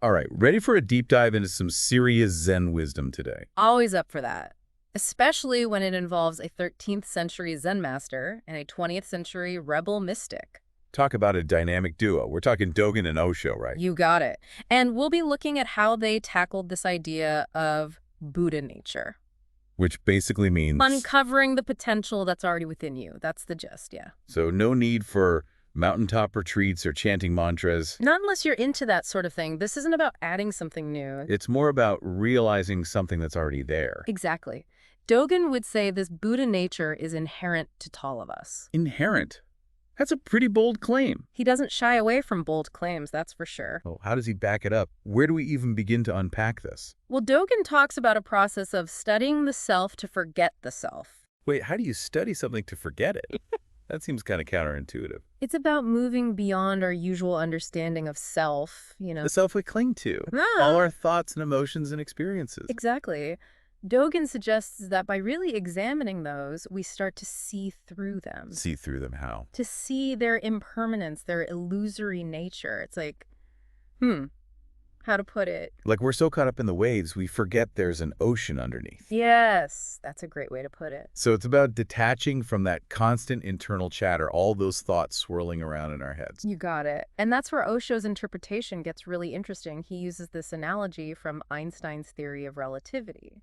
All right, ready for a deep dive into some serious Zen wisdom today. Always up for that, especially when it involves a 13th century Zen master and a 20th century rebel mystic. Talk about a dynamic duo. We're talking Dogen and Osho, right? You got it. And we'll be looking at how they tackled this idea of Buddha nature. Which basically means... Uncovering the potential that's already within you. That's the gist, yeah. So no need for mountaintop retreats or chanting mantras. Not unless you're into that sort of thing. This isn't about adding something new. It's more about realizing something that's already there. Exactly. Dogen would say this Buddha nature is inherent to all of us. Inherent. That's a pretty bold claim. He doesn't shy away from bold claims, that's for sure. Well, how does he back it up? Where do we even begin to unpack this? Well, Dogen talks about a process of studying the self to forget the self. Wait, how do you study something to forget it? That seems kind of counterintuitive. It's about moving beyond our usual understanding of self, The self we cling to. Ah. All our thoughts and emotions and experiences. Exactly. Dogen suggests that by really examining those, we start to see through them. See through them how? To see their impermanence, their illusory nature. It's like, how to put it? Like we're so caught up in the waves, we forget there's an ocean underneath. Yes, that's a great way to put it. So it's about detaching from that constant internal chatter, all those thoughts swirling around in our heads. You got it. And that's where Osho's interpretation gets really interesting. He uses this analogy from Einstein's theory of relativity.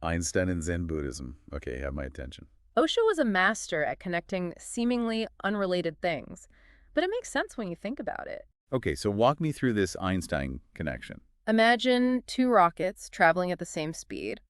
Einstein and Zen Buddhism. Okay, have my attention. Osho was a master at connecting seemingly unrelated things, but it makes sense when you think about it. Okay, so walk me through this Einstein connection. Imagine two rockets traveling at the same speed.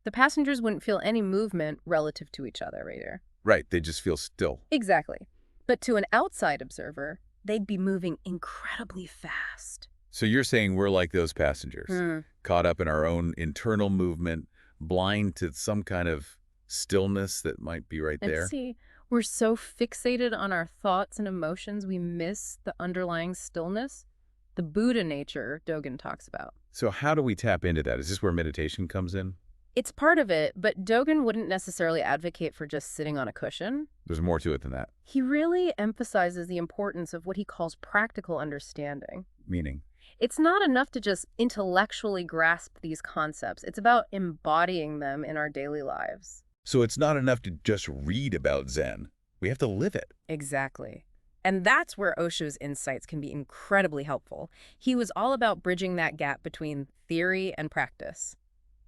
The passengers wouldn't feel any movement relative to each other, right there. Right, they just feel still. Exactly. But to an outside observer, they'd be moving incredibly fast. So you're saying we're like those passengers, caught up in our own internal movement, blind to some kind of stillness that might be right there? And see, we're so fixated on our thoughts and emotions, we miss the underlying stillness, the Buddha nature Dogen talks about. So how do we tap into that? Is this where meditation comes in? It's part of it, but Dogen wouldn't necessarily advocate for just sitting on a cushion. There's more to it than that. He really emphasizes the importance of what he calls practical understanding. Meaning? It's not enough to just intellectually grasp these concepts. It's about embodying them in our daily lives. So it's not enough to just read about Zen. We have to live it. Exactly. And that's where Osho's insights can be incredibly helpful. He was all about bridging that gap between theory and practice.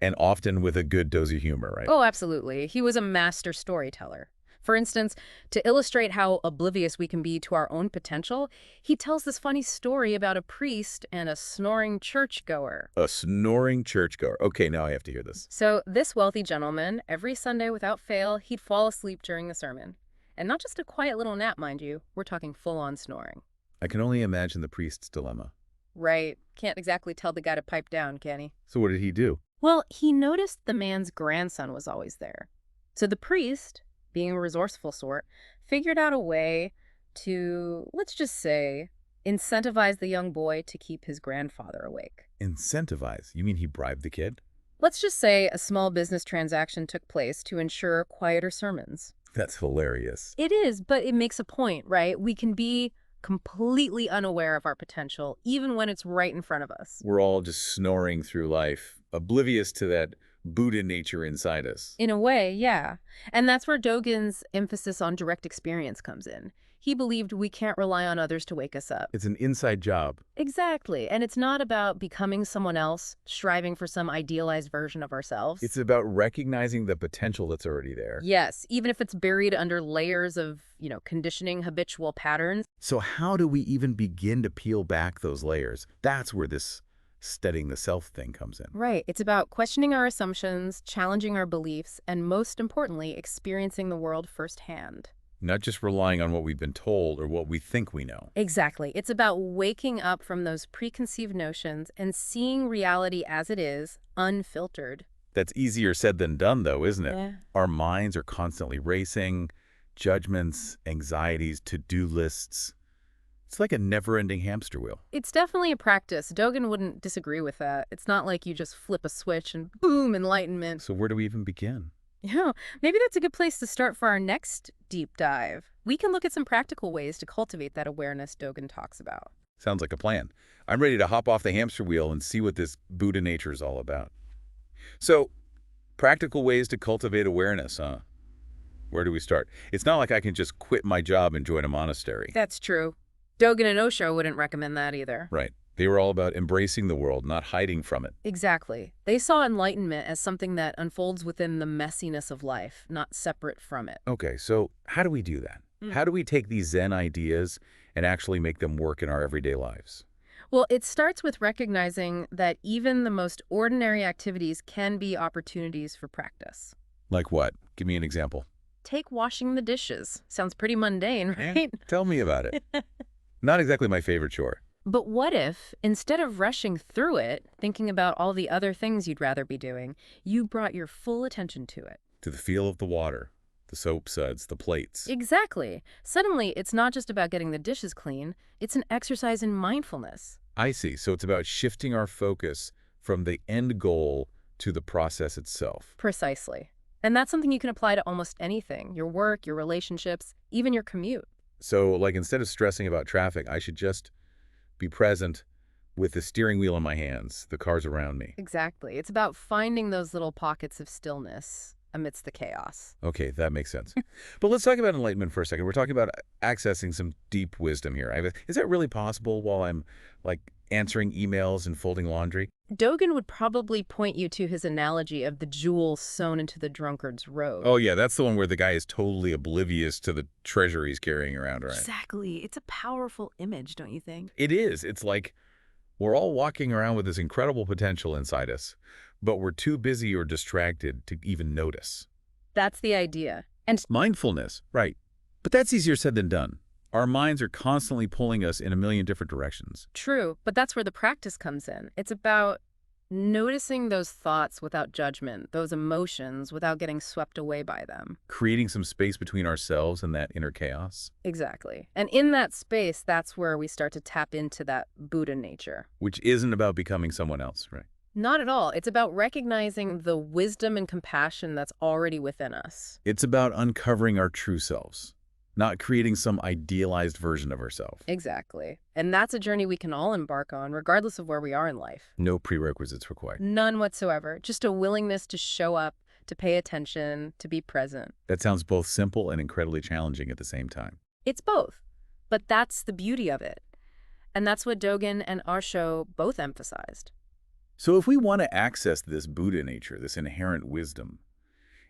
And often with a good dose of humor, right? Oh, absolutely. He was a master storyteller. For instance, to illustrate how oblivious we can be to our own potential, he tells this funny story about a priest and a snoring churchgoer. A snoring churchgoer. Okay, now I have to hear this. So this wealthy gentleman, every Sunday without fail, he'd fall asleep during the sermon. And not just a quiet little nap, mind you. We're talking full-on snoring. I can only imagine the priest's dilemma. Right. Can't exactly tell the guy to pipe down, can he? So what did he do? Well, he noticed the man's grandson was always there. So the priest, being a resourceful sort, figured out a way to, let's just say, incentivize the young boy to keep his grandfather awake. Incentivize? You mean he bribed the kid? Let's just say a small business transaction took place to ensure quieter sermons. That's hilarious. It is, but it makes a point, right? We can be completely unaware of our potential, even when it's right in front of us. We're all just snoring through life, oblivious to that Buddha nature inside us. In a way, yeah. And that's where Dogen's emphasis on direct experience comes in. He believed we can't rely on others to wake us up. It's an inside job. Exactly. And it's not about becoming someone else, striving for some idealized version of ourselves. It's about recognizing the potential that's already there. Yes, even if it's buried under layers of, conditioning, habitual patterns. So how do we even begin to peel back those layers? That's where this studying the self thing comes in. Right. It's about questioning our assumptions, challenging our beliefs, and most importantly, experiencing the world firsthand. Not just relying on what we've been told or what we think we know. Exactly. It's about waking up from those preconceived notions and seeing reality as it is, unfiltered. That's easier said than done, though, isn't it? Yeah. Our minds are constantly racing, judgments, anxieties, to-do lists. It's like a never-ending hamster wheel. It's definitely a practice. Dogen wouldn't disagree with that. It's not like you just flip a switch and boom, enlightenment. So where do we even begin? Yeah, maybe that's a good place to start for our next deep dive. We can look at some practical ways to cultivate that awareness Dogen talks about. Sounds like a plan. I'm ready to hop off the hamster wheel and see what this Buddha nature is all about. So, practical ways to cultivate awareness, huh? Where do we start? It's not like I can just quit my job and join a monastery. That's true. Dogen and Osho wouldn't recommend that either. Right. They were all about embracing the world, not hiding from it. Exactly. They saw enlightenment as something that unfolds within the messiness of life, not separate from it. Okay, so how do we do that? How do we take these Zen ideas and actually make them work in our everyday lives? Well, it starts with recognizing that even the most ordinary activities can be opportunities for practice. Like what? Give me an example. Take washing the dishes. Sounds pretty mundane, right? Tell me about it. Not exactly my favorite chore. But what if, instead of rushing through it, thinking about all the other things you'd rather be doing, you brought your full attention to it? To the feel of the water, the soap suds, the plates. Exactly. Suddenly, it's not just about getting the dishes clean, it's an exercise in mindfulness. I see. So it's about shifting our focus from the end goal to the process itself. Precisely. And that's something you can apply to almost anything, your work, your relationships, even your commute. So, like, instead of stressing about traffic, I should just be present with the steering wheel in my hands, the cars around me. Exactly. It's about finding those little pockets of stillness amidst the chaos. Okay, that makes sense. But let's talk about enlightenment for a second. We're talking about accessing some deep wisdom here. Is that really possible while I'm, like, answering emails and folding laundry? Dogen would probably point you to his analogy of the jewel sewn into the drunkard's robe. Oh, yeah, that's the one where the guy is totally oblivious to the treasure he's carrying around, right? Exactly. It's a powerful image, don't you think? It is. It's like we're all walking around with this incredible potential inside us, but we're too busy or distracted to even notice. That's the idea. And Mindfulness, right. But that's easier said than done. Our minds are constantly pulling us in a million different directions. true, but that's where the practice comes in. It's about noticing those thoughts without judgment, those emotions without getting swept away by them. Creating some space between ourselves and that inner chaos, Exactly. And in that space, that's where we start to tap into that Buddha nature. which isn't about becoming someone else, right? Not at all. It's about recognizing the wisdom and compassion that's already within us. It's about uncovering our true selves, not creating some idealized version of ourselves. Exactly. And that's a journey we can all embark on, regardless of where we are in life. No prerequisites required. None whatsoever. Just a willingness to show up, to pay attention, to be present. That sounds both simple and incredibly challenging at the same time. It's both. But that's the beauty of it. And that's what Dogen and Osho both emphasized. So if we want to access this Buddha nature, this inherent wisdom,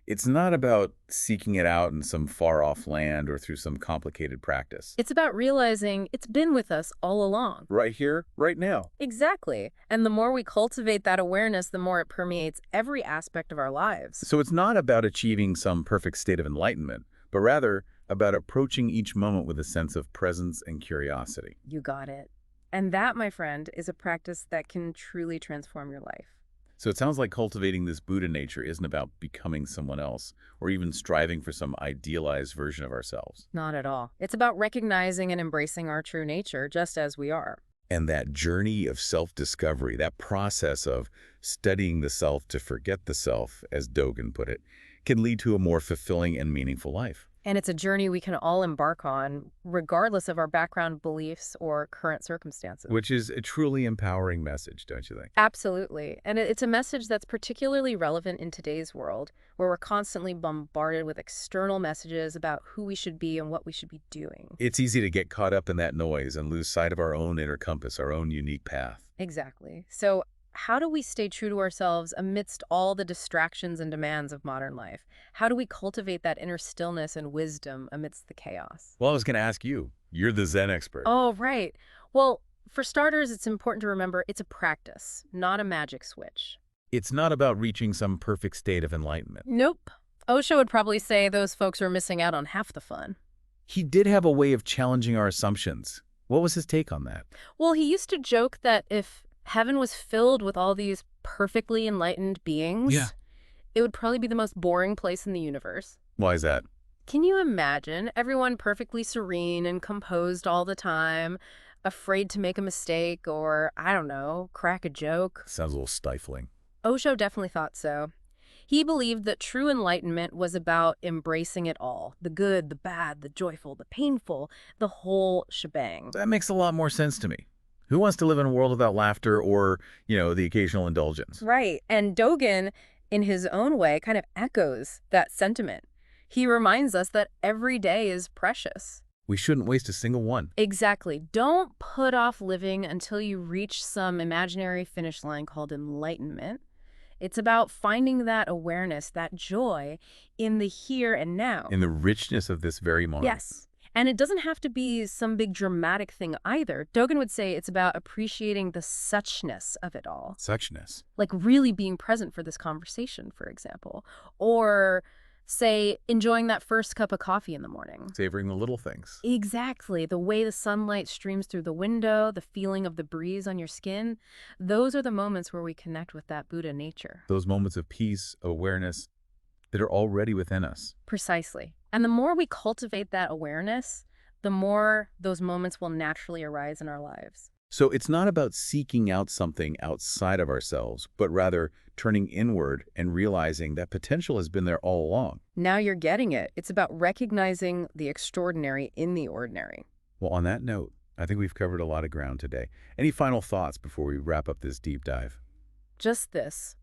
it's not about seeking it out in some far-off land or through some complicated practice. It's about realizing it's been with us all along. Right here, right now. Exactly. And the more we cultivate that awareness, the more it permeates every aspect of our lives. So it's not about achieving some perfect state of enlightenment, but rather about approaching each moment with a sense of presence and curiosity. You got it. And that, my friend, is a practice that can truly transform your life. So it sounds like cultivating this Buddha nature isn't about becoming someone else or even striving for some idealized version of ourselves. Not at all. It's about recognizing and embracing our true nature just as we are. And that journey of self-discovery, that process of studying the self to forget the self, as Dogen put it, can lead to a more fulfilling and meaningful life. And it's a journey we can all embark on, regardless of our background beliefs or current circumstances. Which is a truly empowering message, don't you think? Absolutely. And it's a message that's particularly relevant in today's world, where we're constantly bombarded with external messages about who we should be and what we should be doing. It's easy to get caught up in that noise and lose sight of our own inner compass, our own unique path. Exactly. So how do we stay true to ourselves amidst all the distractions and demands of modern life? How do we cultivate that inner stillness and wisdom amidst the chaos? Well, I was going to ask you. You're the Zen expert. Oh, right. Well, for starters, it's important to remember it's a practice, not a magic switch. It's not about reaching some perfect state of enlightenment. Nope. Osho would probably say those folks are missing out on half the fun. He did have a way of challenging our assumptions. What was his take on that? Well, he used to joke that if heaven was filled with all these perfectly enlightened beings, it would probably be the most boring place in the universe. Why is that? Can you imagine everyone perfectly serene and composed all the time, afraid to make a mistake or, I don't know, crack a joke? Sounds a little stifling. Osho definitely thought so. He believed that true enlightenment was about embracing it all, the good, the bad, the joyful, the painful, the whole shebang. That makes a lot more sense to me. Who wants to live in a world without laughter or, the occasional indulgence? Right. And Dogen, in his own way, kind of echoes that sentiment. He reminds us that every day is precious. We shouldn't waste a single one. Exactly. Don't put off living until you reach some imaginary finish line called enlightenment. It's about finding that awareness, that joy in the here and now. In the richness of this very moment. Yes. And it doesn't have to be some big dramatic thing either. Dogen would say it's about appreciating the suchness of it all. Suchness. Like really being present for this conversation, for example. Or, say, enjoying that first cup of coffee in the morning. Savoring the little things. Exactly. The way the sunlight streams through the window, the feeling of the breeze on your skin. Those are the moments where we connect with that Buddha nature. Those moments of peace, awareness that are already within us. Precisely. And the more we cultivate that awareness, the more those moments will naturally arise in our lives. So it's not about seeking out something outside of ourselves, but rather turning inward and realizing that potential has been there all along. Now you're getting it. It's about recognizing the extraordinary in the ordinary. Well, on that note, I think we've covered a lot of ground today. Any final thoughts before we wrap up this deep dive? Just this.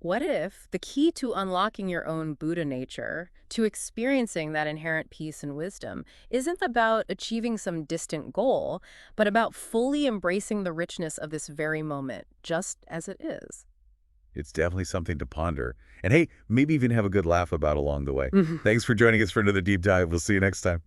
What if the key to unlocking your own Buddha nature, to experiencing that inherent peace and wisdom, isn't about achieving some distant goal, but about fully embracing the richness of this very moment, just as it is? It's definitely something to ponder. And hey, maybe even have a good laugh about along the way. Mhm. Thanks for joining us for another deep dive. We'll see you next time.